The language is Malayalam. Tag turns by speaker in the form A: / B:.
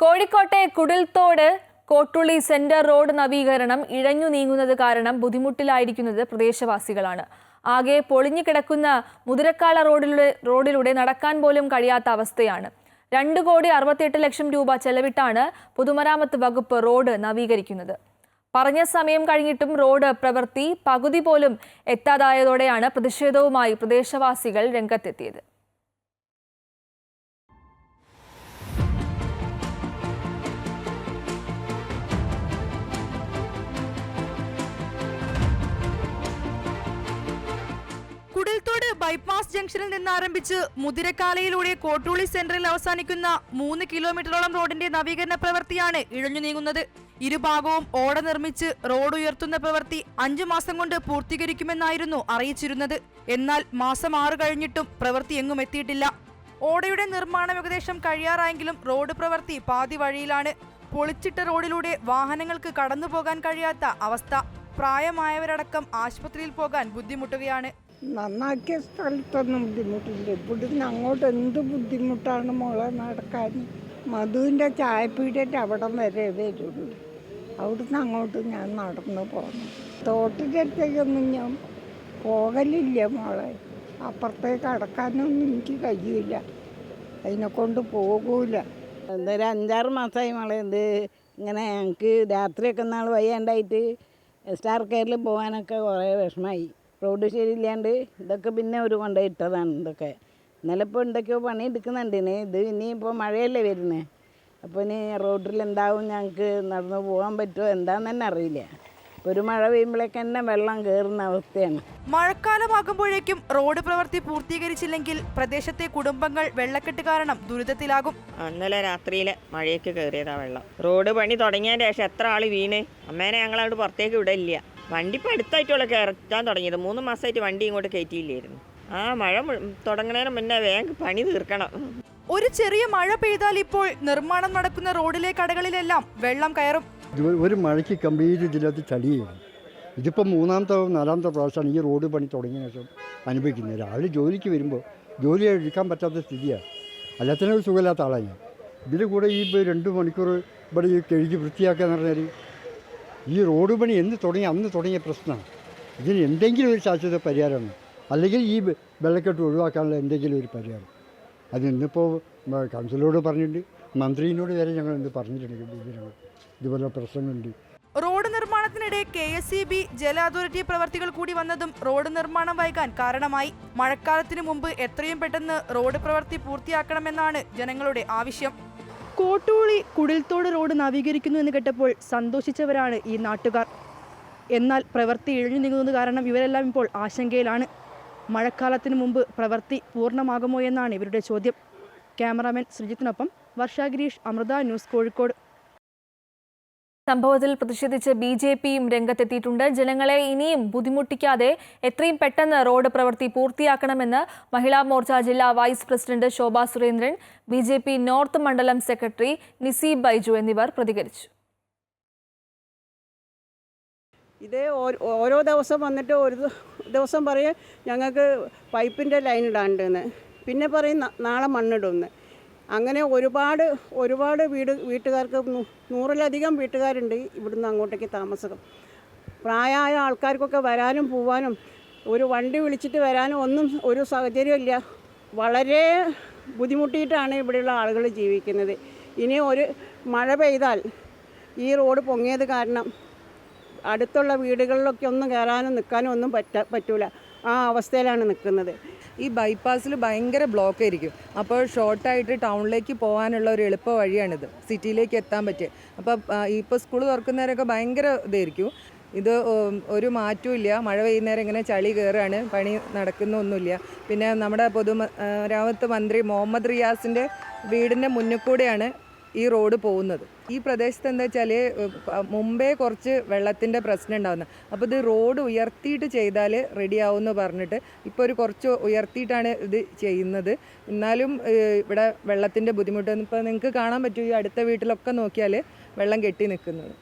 A: കോഴിക്കോട്ടെ കുടിൽത്തോട് കോട്ടുള്ളി സെന്റർ റോഡ് നവീകരണം ഇഴഞ്ഞു നീങ്ങുന്നത് കാരണം ബുദ്ധിമുട്ടിലായിരിക്കുന്നത് പ്രദേശവാസികളാണ്. ആകെ പൊളിഞ്ഞു കിടക്കുന്ന മുതിരക്കാല റോഡിലൂടെ നടക്കാൻ പോലും കഴിയാത്ത അവസ്ഥയാണ്. 2,68,00,000 രൂപ ചെലവിട്ടാണ് പൊതുമരാമത്ത് വകുപ്പ് റോഡ് നവീകരിക്കുന്നത്. പറഞ്ഞ സമയം കഴിഞ്ഞിട്ടും റോഡ് പ്രവൃത്തി പകുതി പോലും എത്താതായതോടെയാണ് പ്രതിഷേധവുമായി പ്രദേശവാസികൾ രംഗത്തെത്തിയത്.
B: കുടിൽത്തോട് ബൈപ്പാസ് ജംഗ്ഷനിൽ നിന്ന് ആരംഭിച്ച് മുതിരക്കാലയിലൂടെ കോട്ടുള്ളി സെന്ററിൽ അവസാനിക്കുന്ന 3 കിലോമീറ്ററോളം റോഡിന്റെ നവീകരണ പ്രവൃത്തിയാണ് ഇഴഞ്ഞു നീങ്ങുന്നത്. ഇരുഭാഗവും ഓട നിർമ്മിച്ച് റോഡ് ഉയർത്തുന്ന പ്രവൃത്തി 5 മാസം കൊണ്ട് പൂർത്തീകരിക്കുമെന്നായിരുന്നു അറിയിച്ചിരുന്നത്. എന്നാൽ മാസം 6 കഴിഞ്ഞിട്ടും പ്രവൃത്തി എങ്ങും എത്തിയിട്ടില്ല. ഓടയുടെ നിർമ്മാണം ഏകദേശം കഴിയാറായെങ്കിലും റോഡ് പ്രവൃത്തി പാതി വഴിയിലാണ്. പൊളിച്ചിട്ട റോഡിലൂടെ വാഹനങ്ങൾക്ക് കടന്നുപോകാൻ കഴിയാത്ത അവസ്ഥ. പ്രായമായവരടക്കം ആശുപത്രിയിൽ പോകാൻ ബുദ്ധിമുട്ടുകയാണ്.
C: നന്നാക്കിയ സ്ഥലത്തൊന്നും ബുദ്ധിമുട്ടില്ല. ഇവിടുന്ന് അങ്ങോട്ട് എന്ത് ബുദ്ധിമുട്ടാണ് മോളെ നടക്കാൻ. മധുവിൻ്റെ ചായപ്പീടിൻ്റെ അവിടം വരെ വരുള്ളൂ. അവിടുന്ന് അങ്ങോട്ട് ഞാൻ നടന്നു പോകണം. തോട്ടിൻ്റെ അടുത്തേക്കൊന്നും ഞാൻ പോകലില്ല മോളെ. അപ്പുറത്തേക്ക് അടക്കാനൊന്നും എനിക്ക് കഴിയില്ല. അതിനെക്കൊണ്ട് പോകൂല.
D: എന്തൊരു 5-6 മാസമായി മോളെ. ഇങ്ങനെ ഞങ്ങൾക്ക് രാത്രിയൊക്കെ നാൾ വയ്യാണ്ടായിട്ട് സ്റ്റാർ കെയറിൽ പോകാനൊക്കെ കുറേ വിഷമമായി. റോഡ് ശരിയില്ലാണ്ട് ഇതൊക്കെ പിന്നെ ഒരു കൊണ്ടുപോയിട്ടതാണ്. ഇതൊക്കെ ഇന്നലെ ഇപ്പോൾ എന്തൊക്കെയോ പണി എടുക്കുന്നുണ്ട്. ഇത് ഇനിയിപ്പോൾ മഴയല്ലേ വരുന്നത്. അപ്പോൾ ഇനി റോഡിൽ എന്താവും, ഞങ്ങൾക്ക് നടന്നു പോകാൻ പറ്റുമോ എന്താണെന്ന് തന്നെ അറിയില്ല. ഇപ്പോൾ ഒരു മഴ പെയ്യുമ്പോഴേക്ക് തന്നെ വെള്ളം കയറുന്ന അവസ്ഥയാണ്.
B: മഴക്കാലമാകുമ്പോഴേക്കും റോഡ് പ്രവൃത്തി പൂർത്തീകരിച്ചില്ലെങ്കിൽ പ്രദേശത്തെ കുടുംബങ്ങൾ വെള്ളക്കെട്ട് കാരണം ദുരിതത്തിലാകും.
E: ഇന്നലെ രാത്രിയിലെ മഴയ്ക്ക് കയറിയതാ വെള്ളം. റോഡ് പണി തുടങ്ങിയതിന് ശേഷം എത്ര ആൾ വീണ്. അമ്മേനെ ഞങ്ങളവിടെ പുറത്തേക്ക് വിടില്ല. വണ്ടി ഇപ്പോൾ അടുത്തായിട്ടുള്ള കയറ്റാൻ തുടങ്ങിയത്. 3 മാസമായിട്ട് വണ്ടി ഇങ്ങോട്ട് കയറ്റിയില്ലായിരുന്നു. മഴ തുടങ്ങുന്നതിന് മുന്നേ വേഗം പണി തീർക്കണം.
B: ഒരു ചെറിയ മഴ പെയ്താൽ ഇപ്പോൾ നിർമ്മാണം നടക്കുന്ന റോഡിലെ കടകളിലെല്ലാം വെള്ളം കയറും.
F: ഒരു മഴയ്ക്ക് കംപ്ലീറ്റ് ഇതിനകത്ത് ചളിയാണ്. ഇതിപ്പോൾ 3-ാമത്തെ 4-ാമത്തെ പ്രാവശ്യമാണ് ഈ റോഡ് പണി തുടങ്ങിയ ശേഷം അനുഭവിക്കുന്നത്. രാവിലെ ജോലിക്ക് വരുമ്പോൾ ജോലി എടുക്കാൻ പറ്റാത്ത സ്ഥിതിയാണ്. എല്ലാത്തിനും ഒരു സുഖമില്ലാത്ത ആളാണ് ഞാൻ. ഇതിൽ കൂടെ ഈ 2 മണിക്കൂർ ഇവിടെ ഈ കഴുകി വൃത്തിയാക്കുക എന്ന് പറഞ്ഞാൽ ഈ റോഡ് പണി അന്ന് തുടങ്ങിയ പ്രശ്നമാണ്. ഇതിന് എന്തെങ്കിലും ഒരു ശാശ്വത പരിഹാരമാണ്, അല്ലെങ്കിൽ ഈ വെള്ളക്കെട്ട് ഒഴിവാക്കാനുള്ള എന്തെങ്കിലും ഒരു പരിഹാരം. അത് ഇന്നിപ്പോൾ കൗൺസിലറോട് പറഞ്ഞിട്ടുണ്ട്, മന്ത്രിയോട് വരെ ഞങ്ങൾ എന്ത് പറഞ്ഞിട്ടുണ്ട്. ഇതുപോലെ പ്രശ്നങ്ങളുണ്ട്.
B: റോഡ് നിർമ്മാണത്തിനിടെ KSEB ജല അതോറിറ്റി പ്രവർത്തികൾ കൂടി വന്നതും റോഡ് നിർമ്മാണം വൈകാൻ കാരണമായി. മഴക്കാലത്തിനു മുമ്പ് എത്രയും പെട്ടെന്ന് റോഡ് പ്രവൃത്തി പൂർത്തിയാക്കണമെന്നാണ് ജനങ്ങളുടെ ആവശ്യം. കോട്ടുള്ളി കുടിൽത്തോട് റോഡ് നവീകരിക്കുന്നു എന്ന് കേട്ടപ്പോൾ സന്തോഷിച്ചവരാണ് ഈ നാട്ടുകാർ. എന്നാൽ പ്രവൃത്തി ഇഴഞ്ഞു നീങ്ങുന്നത് കാരണം ഇവരെല്ലാം ഇപ്പോൾ ആശങ്കയിലാണ്. മഴക്കാലത്തിന് മുമ്പ് പ്രവൃത്തി പൂർണ്ണമാകുമോ എന്നാണ് ഇവരുടെ ചോദ്യം. ക്യാമറാമാൻ ശ്രീജിത്തിനൊപ്പം വർഷ ഗിരീഷ്, അമൃത ന്യൂസ്, കോഴിക്കോട്.
A: സംഭവത്തിൽ പ്രതിഷേധിച്ച് BJPയും രംഗത്തെത്തിയിട്ടുണ്ട്. ജനങ്ങളെ ഇനിയും ബുദ്ധിമുട്ടിക്കാതെ എത്രയും പെട്ടെന്ന് റോഡ് പ്രവൃത്തി പൂർത്തിയാക്കണമെന്ന് മഹിളാ മോർച്ച ജില്ലാ വൈസ് പ്രസിഡന്റ് ശോഭ സുരേന്ദ്രൻ, BJP നോർത്ത് മണ്ഡലം സെക്രട്ടറി നിസീബ് ബൈജു എന്നിവർ പ്രതികരിച്ചു.
G: ഇത് ഓരോ ദിവസം വന്നിട്ട് ഒരു ദിവസം പറയും ഞങ്ങൾക്ക് പൈപ്പിൻ്റെ ലൈൻ ഇടാണ്ടെന്ന്, പിന്നെ പറയും നാളെ മണ്ണിടുമെന്ന്. അങ്ങനെ ഒരുപാട് വീട്ടുകാർക്ക് 100-ലധികം വീട്ടുകാരുണ്ട് ഇവിടുന്ന് അങ്ങോട്ടേക്ക് താമസം. പ്രായമായ ആൾക്കാർക്കൊക്കെ വരാനും പോവാനും ഒരു വണ്ടി വിളിച്ചിട്ട് വരാനും ഒന്നും ഒരു സാഹചര്യമില്ല. വളരെ ബുദ്ധിമുട്ടിയിട്ടാണ് ഇവിടെയുള്ള ആളുകൾ ജീവിക്കുന്നത്. ഇനി ഒരു മഴ പെയ്താൽ ഈ റോഡ് പൊങ്ങിയത് കാരണം അടുത്തുള്ള വീടുകളിലൊക്കെ ഒന്നും കയറാനും നിൽക്കാനും ഒന്നും പറ്റൂല. ആ അവസ്ഥയിലാണ് നിൽക്കുന്നത്.
H: ഈ ബൈപ്പാസിൽ ഭയങ്കര ബ്ലോക്ക് ആയിരിക്കും. അപ്പോൾ ഷോർട്ടായിട്ട് ടൗണിലേക്ക് പോകാനുള്ള ഒരു എളുപ്പ വഴിയാണിത്, സിറ്റിയിലേക്ക് എത്താൻ പറ്റിയ. അപ്പോൾ ഇപ്പോൾ സ്കൂൾ തുറക്കുന്നവരൊക്കെ ഭയങ്കര ഇതായിരിക്കും. ഇത് ഒരു മാറ്റവും ഇല്ല. മഴ പെയ്യുന്നേരം ഇങ്ങനെ ചളി കയറുകയാണ്, പണി നടക്കുന്നൊന്നുമില്ല. പിന്നെ നമ്മുടെ പൊതുമരാമത്ത് മന്ത്രി മുഹമ്മദ് റിയാസിൻ്റെ വീടിൻ്റെ മുന്നിൽ കൂടെയാണ് ഈ റോഡ് പോകുന്നത്. ഈ പ്രദേശത്ത് എന്താ വെച്ചാൽ മുമ്പേ കുറച്ച് വെള്ളത്തിൻ്റെ പ്രശ്നം ഉണ്ടാകുന്നത്. അപ്പോൾ ഇത് റോഡ് ഉയർത്തിയിട്ട് ചെയ്താൽ റെഡിയാവുമെന്ന് പറഞ്ഞിട്ട് ഇപ്പോൾ ഒരു കുറച്ച് ഉയർത്തിയിട്ടാണ് ഇത് ചെയ്യുന്നത്. എന്നാലും ഇവിടെ വെള്ളത്തിൻ്റെ ബുദ്ധിമുട്ട് ഇപ്പോൾ നിങ്ങൾക്ക് കാണാൻ പറ്റും. ഈ അടുത്ത വീട്ടിലൊക്കെ നോക്കിയാൽ വെള്ളം കെട്ടി നിൽക്കുന്നത്.